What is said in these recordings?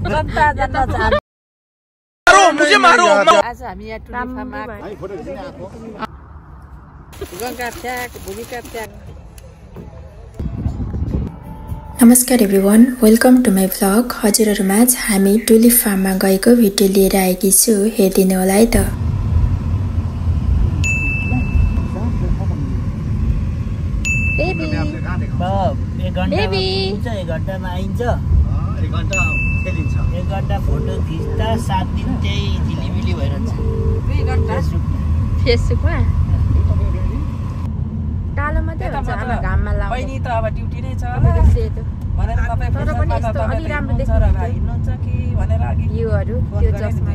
जनता जान्न चाहन्छ मुझे मारो आज हामी यहाँ टुलिफामा गंगा फ्याक भूमिका फ्याक नमस्कार everyone welcome to my vlog हजुरहरुमाझ हामी टुलिप फार्ममा गएको भिडियो लिएर आएकी छु हेर्दिनु होला है त बेबी बेबी 1 घण्टामा आइन्छ 1 घण्टा खेलिन्छ 1 घण्टा फोटो खिच्दा 7 दिन त्यही झिलिमिली भइरहन्छ 2 घण्टा फेसबुकमा टालो मात्रै हुन्छ आमा घाममा लाउँदा बहिनी त अब ड्युटी नै छ सेतो भनेर तपाई तर पनि यस्तो अलि राम्रो देख्छ हिँड्नुहुन्छ कि भनेर अघि भ्यूहरु त्यो चस्मा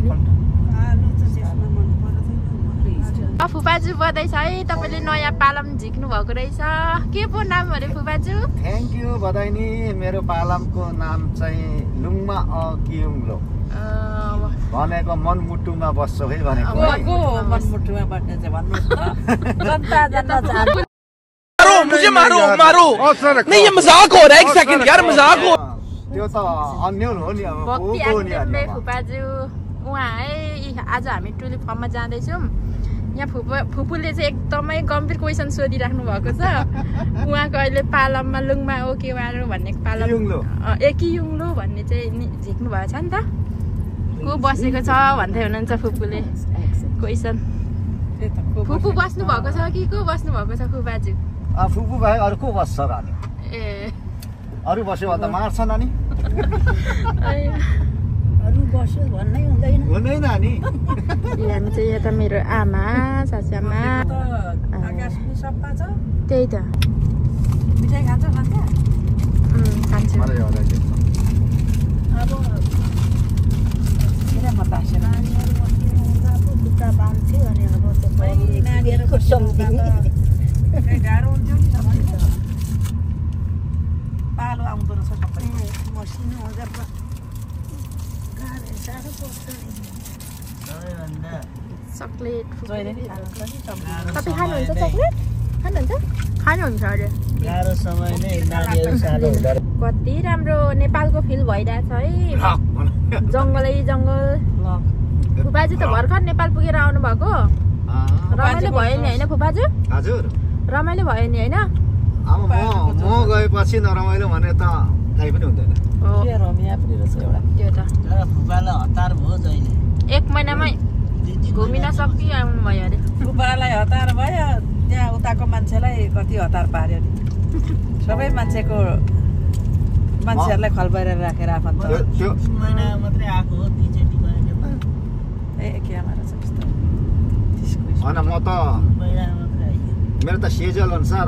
फुपाजु बधाई छ है तपाईले नयाँ पालम झिक्नु भएको रहेछ के पो नाम हरे फुपाजु थ्यांक यू बधाई नि मेरो पालमको नाम चाहिँ लुङमा कियुङलो भनेको मनमुटुमा बस्छ है भनेको को मनमुटुमा बस्ने चाहिँ भन्नुस् त जनता जान्न चाहन्छ मुझे मारो नहीं ये मजाक हो रहा है एक सेकंड यार मजाक हो त्यो त अन्यल हो नि अब भक्ति आन्दोलनले फुपाजु उहाँ है आज हामी टुलिप फार्ममा जाँदै छौं यहाँ फुपूले चाहिँ एकदमै गम्भीर क्वेशन सोधिराख्नु भएको छ उहाँको अहिले पालममा लुङमा ओके वारो भन्ने पालम एकियुङलो भन्ने चाहिँ झिक्नु भएको छ नि त को बसेको छ भन्दै हुनुहुन्छ फुपूले क्वेशन फुपू बस्नु भएको छ कि को बस्नु भएको छ फुपाजु फुपू बाहेक अरु को बस्छ र ए अरु बस्यो भने त मार्छ नानी अरु बस्यो भन्नै हुँदैन हुँदैन नानी यहाँ चाहिँ यता मेरो आमा सासुआमा आकाशको सप्पा छ त्यही त मिठाई खान्छ खान्छु मलाई एउटा के अब किन मतासे बुट्टा बान्थ्यो अनि अब नानीहरुको सम्झिने गाह्रो हुन्थ्यो नि सबै पालो आउँदो रहेछ सबै मसिनो हुँदा गाह्रो साह्रो पर्छ नि सबैभन्दा चकलेट जहिले नि खान्छ नि तपाईँ खानुहुन्छ चकलेट खानुहुन्छ अरे गाह्रो समय नै नानीहरू सानो हुँदा कति राम्रो नेपालको फिल भइरहेछ है जङ्गलै जङ्गल फुपाजु त भर्खर नेपाल पुगेर आउनु भएको रमाइलो भयो नि हैन फुपाजु हजुर रमाइलो भयो नि हैन अब म गएपछि नरमाइलो भने त काई पनि हुँदैन के रमिया पनि रहेछ एउटा त्यो त तर फुपालाई हतार भयो जहिले 1 महिनामै घुमिन सकि आउनु भयो अरे फुपालाई हतार भयो त्यहाँ उताको मान्छेलाई कति हतार पार्यो नि सबै मान्छेहरूलाई खलबैर राखेर आफन्त त्यो 3 महिना मात्रै आएको हो तीचोटी गयो नेपाल ए के आमारा छ त्यस्तो हैन म त महिना मात्रै आइयो मेरो त सेजल अनुसार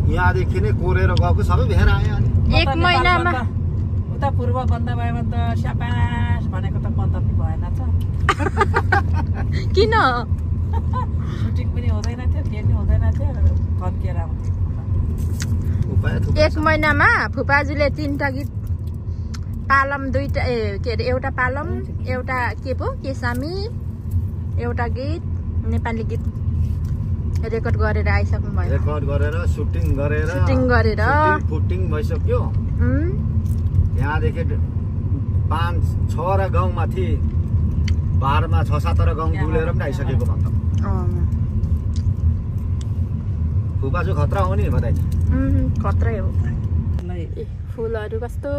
यहाँदेखि नै कोरेर गएको सबै भेर आयो अनि 1 महिनामा उता पूर्व बन्द भयो भने त स्यापास भनेको त बन्द पनि भएन त किन सुटिङ पनि हुँदैन थियो के पनि हुँदैन थियो फर्केर आउँथ्यो 1 महिनामा फुपाजुले 3टा गीत पालम 2टा के अरे एउटा पालम एउटा के पो केसामी एउटा गीत नेपाली गीत रेकर्ड गरेर आइसक्नु भयो रेकर्ड गरेर सुटिङ गरेर फुटिङ भइसक्यो यहाँदेखि 5-6 गाउँ माथि बारमा 6-7 गाउँ डुलेर पनि आइसकेको भन्छ फुपाजु खतरा हो नि बधाई खतरै हो फुलहरु कस्तो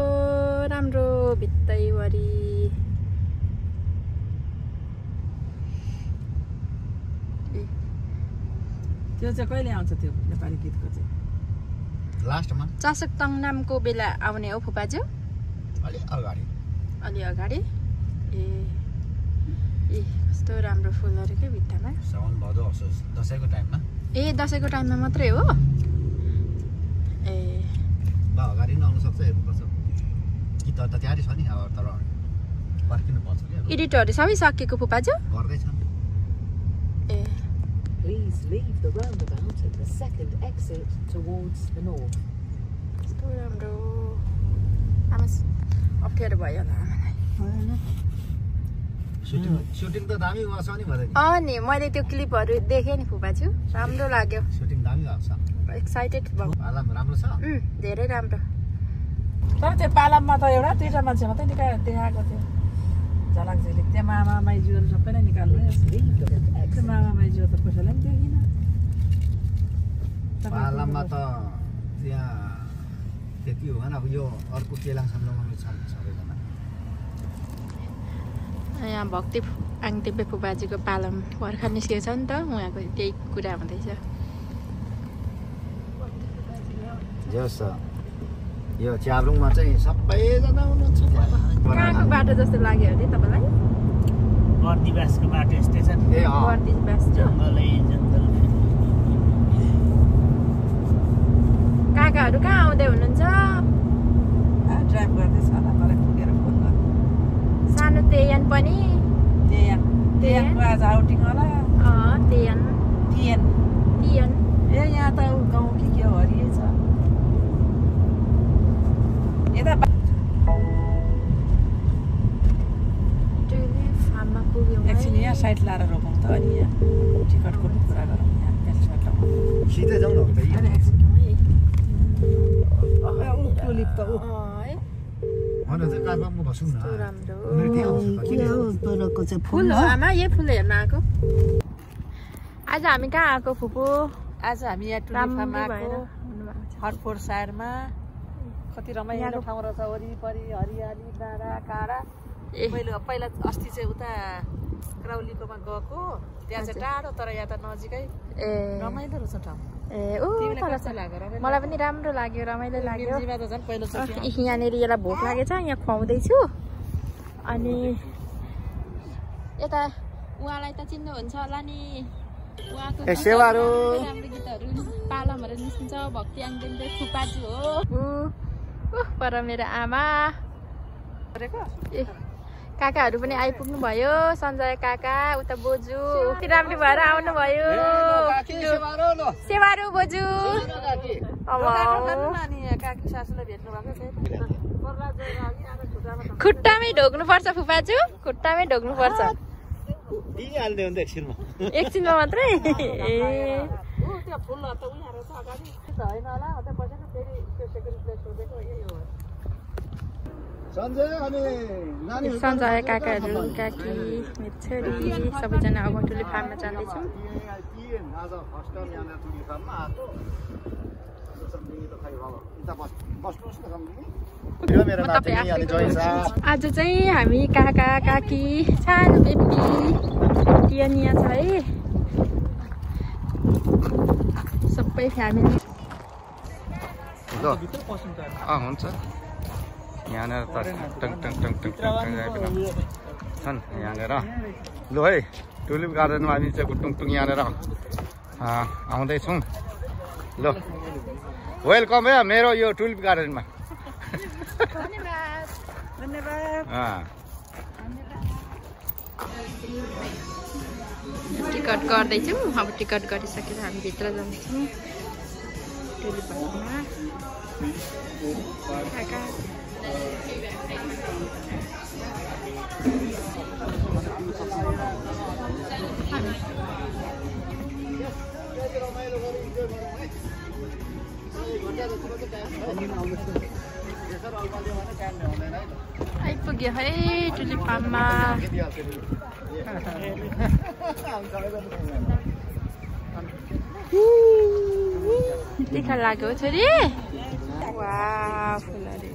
राम्रो भित्तैभरि त्यो चाहिँ कहिले आउँछ त्यो नेपाली गीतको चाहिँ लास्टमा चासकतङ नामको बेला आउने हो फुपाजु अलि अगाडि ए कस्तो राम्रो फुलहरु के भित्तामा साउन भदौ असोज दशैंको टाइममा ए दशैंको टाइममा मात्रै हो ए बा अगाडि नै आउन सक्छ हेर्नुपर्छ गीत त तयारी छ नि अब तर पर्खिनु पर्छ के एडिटहरु सबै सकिएको फुपाजु गर्दै छन् ए Please leave the roundabout at the second exit towards the north. कस्तो राम्रो आमास अप्ठ्यारो भयो होला सुटिङ त दामी गर्छ नि भने नि मैले त्यो क्लिपहरु देखे नि फुपाजु राम्रो लाग्यो सुटिङ दामी गर्छ एक्साइटेड भयो पालम राम्रो छ धेरै राम्रो तर त्यो पालममा त एउटा दुईटा मान्छे मात्रै देखाएको थियो झलक झिलिक त्यहाँ मामा माइजूहरू सबैलाई निकाल्नु त्यो मामा माइजू त कसैलाई पनि देखिन पालाममा त त्यहाँ त्यति हो भने अब यो अर्को केलाङ सम्लोमा छ सबैजना यहाँ भक्ति आङतेपे फुपाजीको पालम भर्खर निस्केको छ नि त उहाँको त्यही कुरा हुँदैछ यो च्याब्रुङमा चाहिँ सबैजना हुनुहुन्छ कहाँको बाटो जस्तो लाग्यो अरे तपाईँलाई बर्दिवासको बाटो यस्तै छ नि बर्दिवास जङ्गलै जङ्गल काकाहरू कहाँ आउँदै हुनुहुन्छ ड्राइभ गर्दैछ होला मलाई पुगेर फोन गर्नु सानो तेयन पनि तेयनको आज आउटिङ होला तेयन ए यहाँ त गाउँ के हो हरियै छ यता फार्ममा पुग्यौँ एकछिन यहाँ साइड लाएर रोकौँ त अनि यहाँ टिकटको कुरा गरौँ यहाँ सिधै जाउँ न त टुलिप त फुल हो आमा यही फुल हेर्न आएको आज हामी कहाँ आएको फुपू आज हामी यहाँ टुलिप फार्ममा आएको हटफोर साइडमा कति रमाइलो ठाउँ रहेछ वरिपरि हरियाली डाँडा काँडा पहिला अस्ति चाहिँ उता क्राउलीकोमा गएको त्यहाँ चाहिँ टाढो तर यहाँ त नजिकै रमाइलो रहेछ ठाउँ मलाई पनि राम्रो लाग्यो रमाइलो लाग्यो यहाँनिर यसलाई भोक लागेछ यहाँ खुवाउँदैछु अनि यता उहाँलाई त चिन्नुहुन्छ होला नि उहाँको राम्रो गीतहरू पालमहरू निस्किन्छ भक्ति आङदेन्टे फुपाजु हो पर मेरो आमा काकाहरू पनि आइपुग्नु भयो सञ्जय काका उता बोजू राम्रो भएर आउनुभयो सेवारो बोजू खुट्टामै ढोग्नुपर्छ फुपाजु खुट्टामै ढोग्नुपर्छ एकछिनमा मात्रै सञ्जय काकाहरू काकी मेरो छोरी सबैजना अब टुलिप फार्ममा जाँदैछौँ आज चाहिँ हामी काका काकी सानो बेबी टियनिया छ है सबै फ्यामिली हुन्छ यहाँनिर त tongue tongue tongue tongue tongue छन् यहाँनिर लु है टुलिप गार्डनमा हामी चाहिँ टुङटुङ यहाँनिर आउँदैछौँ ल वेलकम है मेरो यो टुलिप गार्डनमा टिकट गर्दैछौँ अब टिकट गरिसकेर हामी भित्र जान्छौँ टुलिप गार्डनमा आइपुग्यो है टुलिप फार्ममा देखा लाग्यो छोरी वाह फुलहरू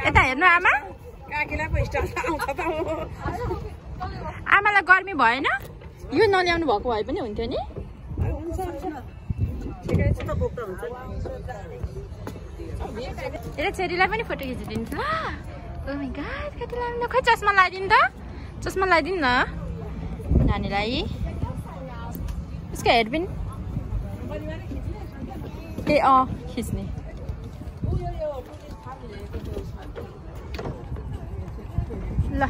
यता हेर्नु आमा आमालाई गर्मी भएन यो नल्याउनु भएको भए पनि हुन्थ्यो नि छोरीलाई पनि फोटो खिचिदिन्छु ल कति लाग्नु खै चस्मा लगाइदिनु त चस्मा लगाइदिनु न नानीलाई उसको हेडपिन ए खिच्ने ल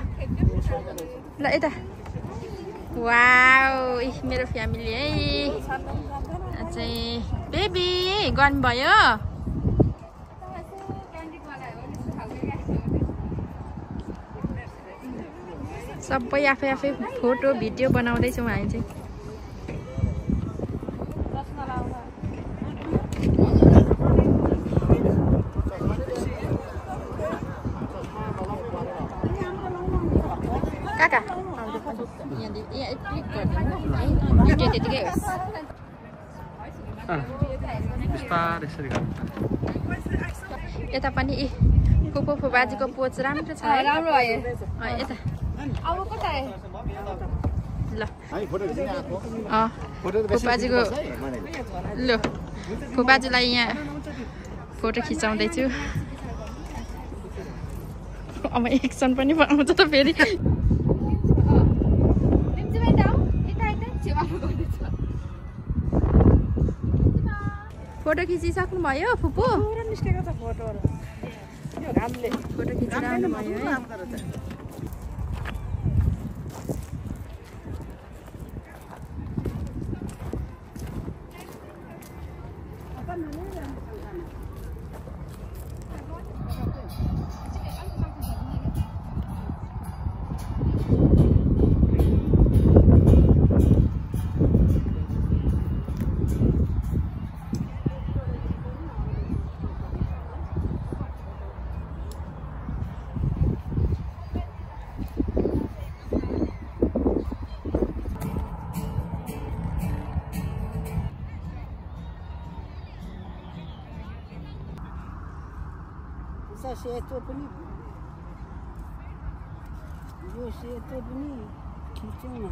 ल यता वाउ मेरो फ्यामिली है चाहिँ बेबी गर्नुभयो सबै आफै आफै फोटो भिडियो बनाउँदैछौँ हामी चाहिँ काका त्यतिकै होस् यता पनि फुपू फुबाजीको पोच राम्रो छ राम्रो भयो यता अब कता ल फुपाजीको ल फुपाजीलाई यहाँ फोटो खिचाउँदैछु अब एक्सन पनि बनाउँछ त फेरि फोटो खिचिसक्नु भयो फुपू निस्केको छ फोटोहरु यो घामले फोटो खिचिरहनु भयो है सेतो पनि यो सेतो पनि खिचौँ न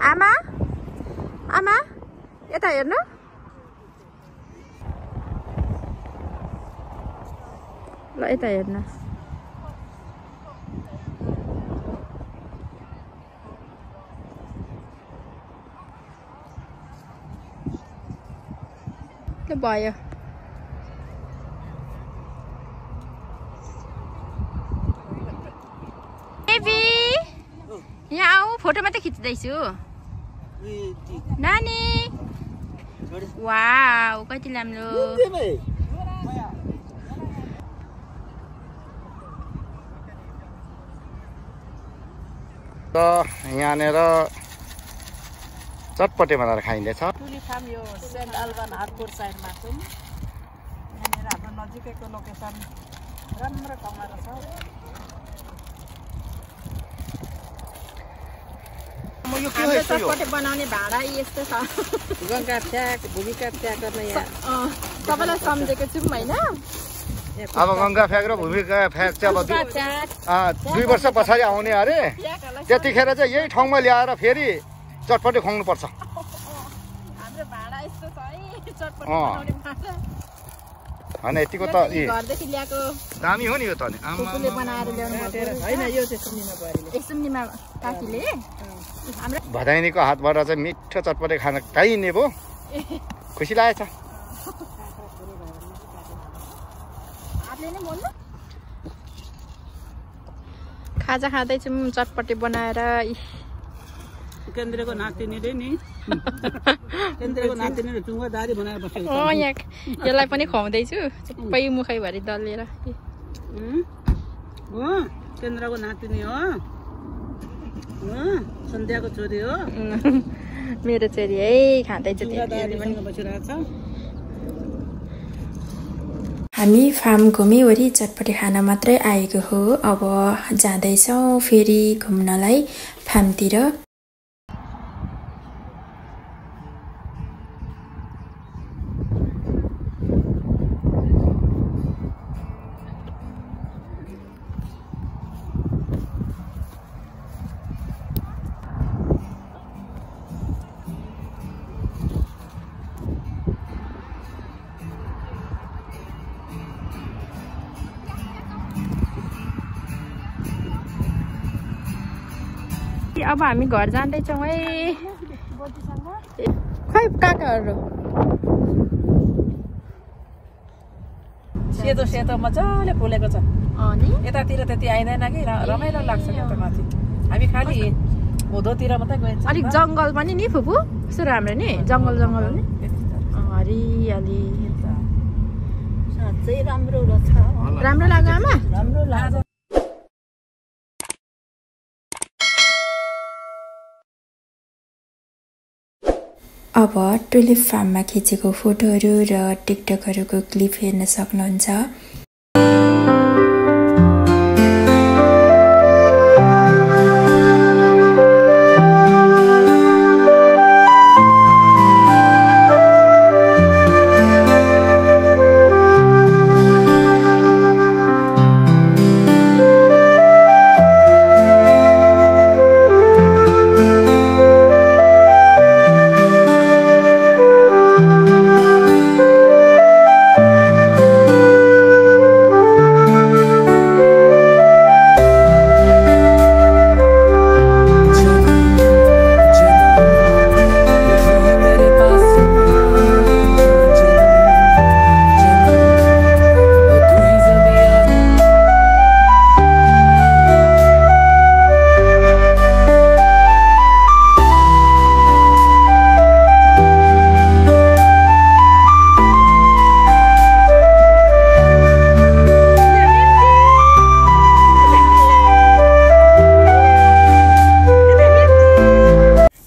आमा आमा यता हेर्नु ल यता हेर्नु ल भयो बेबी यहाँ आऊ फोटो मात्रै खिच्दैछु नानी वाउ कति राम्रो त यहाँनिर चटपटे बनाएर खाइँदैछ टुली फार्म यो सेन्ट अल्बन हाटकोट साइडमा छ यहाँनिर हाम्रो नजिकैको लोकेसन राम्रो ठाउँमा छ हाम्रो चटपटे बनाउने भाडा यस्तो छ गङ्गा फ्याक भूमिका फ्याक गर्न यहाँ तपाईँलाई सम्झेको छौँ होइन अब गङ्गा फ्याक र भूमिका फ्याक चाहिँ अब 2 वर्ष पछाडि आउने अरे त्यतिखेर चाहिँ यही ठाउँमा ल्याएर फेरि चटपटे खुवाउनुपर्छ हाम्रो भाडा यस्तो छ है चटपटे बनाउने भाडा हैन यतिको त घरदेखि ल्याएको दामी हो नि यो त नि फुपूले बनाएर ल्याउनु भएको हैन यो चाहिँ सुन्दिन परेले एकसम्ममा काकीले हाम्रो भदाइनीको हातबाट चाहिँ मिठो चटपटे खान पाइने भो खुसी लागेछ हातले नै बोल्नु खाजा खाँदैछौँ चटपटे बनाएर केन्द्रको नातिनीले नि केन्द्रको नातिनीले चुङ्गा दारी बनाएर बसेको यहाँ यसलाई पनि खुवाउँदैछु सबै मुखैभरि दलेर हो केन्द्रको नातिनी हो सन्ध्याको छोरी हो मेरो छोरी है खाँदैछु हामी फार्म घुमिवरी चटपटे खाना मात्रै आएको हो अब जाँदैछौँ फेरि घुम्नलाई फार्मतिर अब हामी घर जाँदैछौँ है। खै काकाहरू सेतो सेतो मजाले फुलेको छ। अनि यतातिर त्यति आइँदैन कि रमाइलो लाग्छ त्यता माथि। हामी खालि हुँदोतिर मात्रै गइन्छ। अलिक जङ्गल पनि नि फुपू कस्तो राम्रो नि जङ्गल नि हरियाली साँच्चै राम्रो रहेछ। राम्रो लाग्यो आमा राम्रो लाग्छ। अब टुलिप फार्ममा खिचेको फोटोहरू र टिकटकहरूको क्लिप हेर्न सक्नुहुन्छ।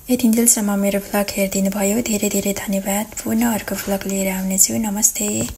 यतिन्जेलसम्म मेरो भ्लग हेरिदिनु भयो धेरै धेरै धन्यवाद। पुनः अर्को भ्लग लिएर आउनेछु। नमस्ते।